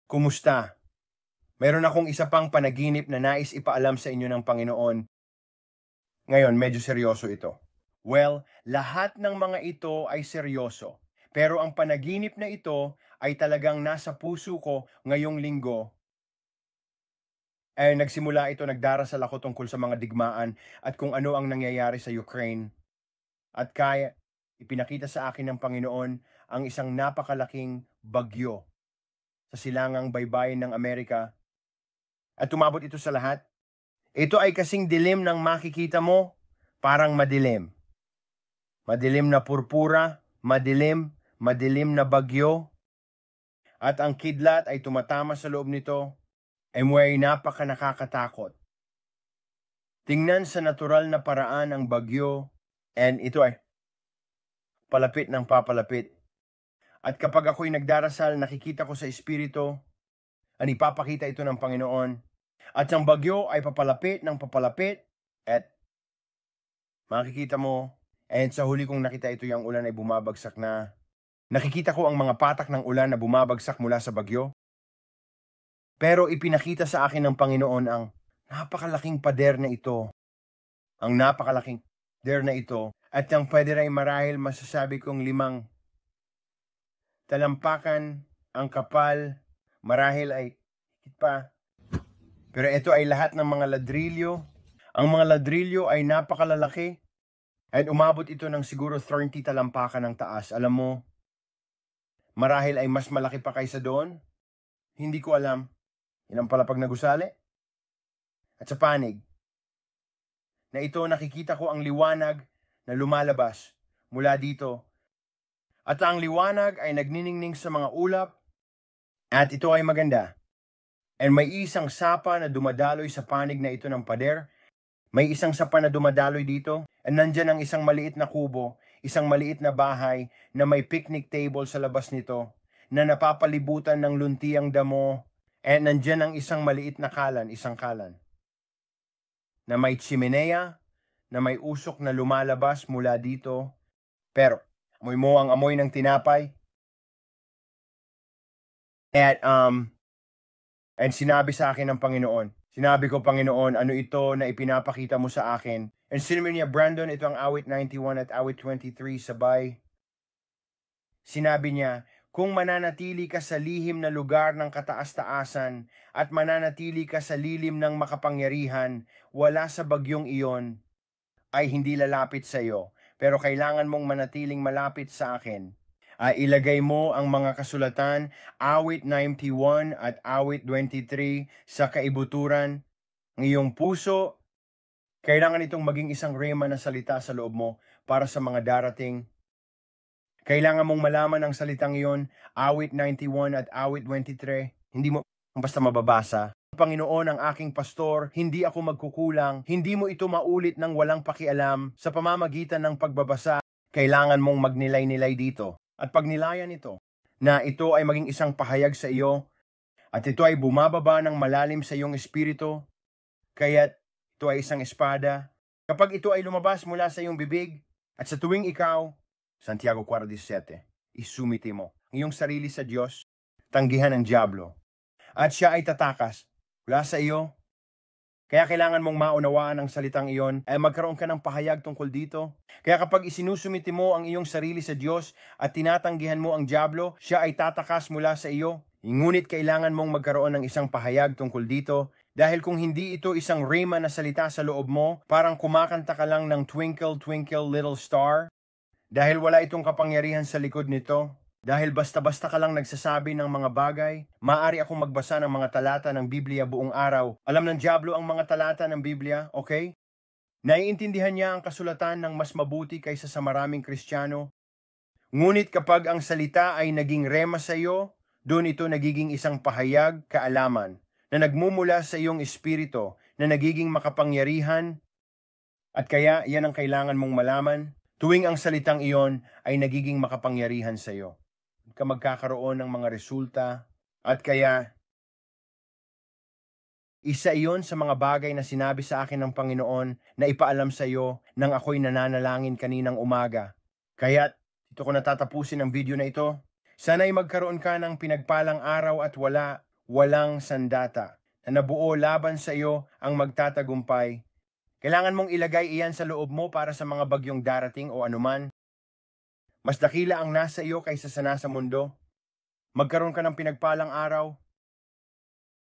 Kumusta? Meron akong isa pang panaginip na nais ipaalam sa inyo ng Panginoon. Ngayon, medyo seryoso ito. Well, lahat ng mga ito ay seryoso. Pero ang panaginip na ito ay talagang nasa puso ko ngayong linggo. Nagsimula ito, nagdarasal ako tungkol sa mga digmaan at kung ano ang nangyayari sa Ukraine. At kaya ipinakita sa akin ng Panginoon ang isang napakalaking bagyo sa silangang baybayin ng Amerika. At tumabot ito sa lahat. Ito ay kasing dilim ng makikita mo, parang madilim. Madilim na purpura, madilim na bagyo. At ang kidlat ay tumatama sa loob nito, ay may napaka nakakatakot. Tingnan sa natural na paraan ang bagyo, and ito ay palapit ng papalapit. At kapag ako'y nagdarasal, nakikita ko sa Espiritu, ang ipapakita ito ng Panginoon. At ang bagyo ay papalapit ng papalapit, at makikita mo, and sa huli kong nakita ito, yung ulan ay bumabagsak na. Nakikita ko ang mga patak ng ulan na bumabagsak mula sa bagyo. Pero ipinakita sa akin ng Panginoon ang napakalaking pader na ito. Ang napakalaking pader na ito. At ang pader ay marahil masasabi kong 5 talampakan, ang kapal, marahil ay higit pa. Pero ito ay lahat ng mga ladrilyo. Ang mga ladrilyo ay napakalalaki. At umabot ito ng siguro 30 talampakan ng taas. Alam mo, marahil ay mas malaki pa kaysa doon. Hindi ko alam. Yan ang palapag na gusali. At sa panig, na ito nakikita ko ang liwanag na lumalabas mula dito. At ang liwanag ay nagniningning sa mga ulap. At ito ay maganda. And may isang sapa na dumadaloy sa panig na ito ng pader. May isang sapa na dumadaloy dito. And nandyan ang isang maliit na kubo, isang maliit na bahay na may picnic table sa labas nito, na napapalibutan ng luntiang damo. And nandyan ang isang maliit na kalan, isang kalan, na may chimenea, na may usok na lumalabas mula dito. Pero, amoy mo ang amoy ng tinapay. And sinabi sa akin ng Panginoon, sinabi ko, Panginoon, ano ito na ipinapakita mo sa akin? And sinabi niya, Brandon, ito ang awit 91 at awit 23 sabay. Sinabi niya, kung mananatili ka sa lihim na lugar ng kataas-taasan at mananatili ka sa lilim ng makapangyarihan, wala sa bagyong iyon ay hindi lalapit sa iyo. Pero kailangan mong manatiling malapit sa akin. Ilagay mo ang mga kasulatan, awit 91 at awit 23 sa kaibuturan ng iyong puso. Kailangan itong maging isang rema na salita sa loob mo para sa mga darating. Kailangan mong malaman ang salitang iyon, awit 91 at awit 23. Hindi mo basta mababasa. Panginoon ang aking pastor, hindi ako magkukulang. Hindi mo ito maulit ng walang pakialam sa pamamagitan ng pagbabasa. Kailangan mong magnilay-nilay dito. At pagnilayan ito, na ito ay maging isang pahayag sa iyo, at ito ay bumababa ng malalim sa iyong espiritu, kaya't ito ay isang espada. Kapag ito ay lumabas mula sa iyong bibig, at sa tuwing ikaw, Santiago 4:17, isumiti mo ang iyong sarili sa Diyos, tanggihan ng diablo, at siya ay tatakas mula sa iyo. Kaya kailangan mong maunawaan ang salitang iyon, ay magkaroon ka ng pahayag tungkol dito. Kaya kapag isinusumiti mo ang iyong sarili sa Diyos at tinatanggihan mo ang diablo, siya ay tatakas mula sa iyo. Ngunit kailangan mong magkaroon ng isang pahayag tungkol dito, dahil kung hindi ito isang rhema na salita sa loob mo, parang kumakanta ka lang ng Twinkle, Twinkle, Little Star, dahil wala itong kapangyarihan sa likod nito. Dahil basta-basta ka lang nagsasabi ng mga bagay, maaari akong magbasa ng mga talata ng Biblia buong araw. Alam ng diablo ang mga talata ng Biblia, okay? Naiintindihan niya ang kasulatan ng mas mabuti kaysa sa maraming Kristiyano. Ngunit kapag ang salita ay naging rema sa iyo, doon ito nagiging isang pahayag, kaalaman, na nagmumula sa iyong espiritu, na nagiging makapangyarihan. At kaya yan ang kailangan mong malaman, tuwing ang salitang iyon ay nagiging makapangyarihan sa iyo. Ka magkakaroon ng mga resulta, at kaya isa iyon sa mga bagay na sinabi sa akin ng Panginoon na ipaalam sa iyo nang ako'y nananalangin kaninang umaga. Kaya dito ko natatapusin ang video na ito. Sana'y magkaroon ka ng pinagpalang araw at walang sandata, na nabuo laban sa iyo ang magtatagumpay. Kailangan mong ilagay iyan sa loob mo para sa mga bagyong darating o anuman. Mas dakila ang nasa iyo kaysa sa nasa mundo. Magkaroon ka ng pinagpalang araw.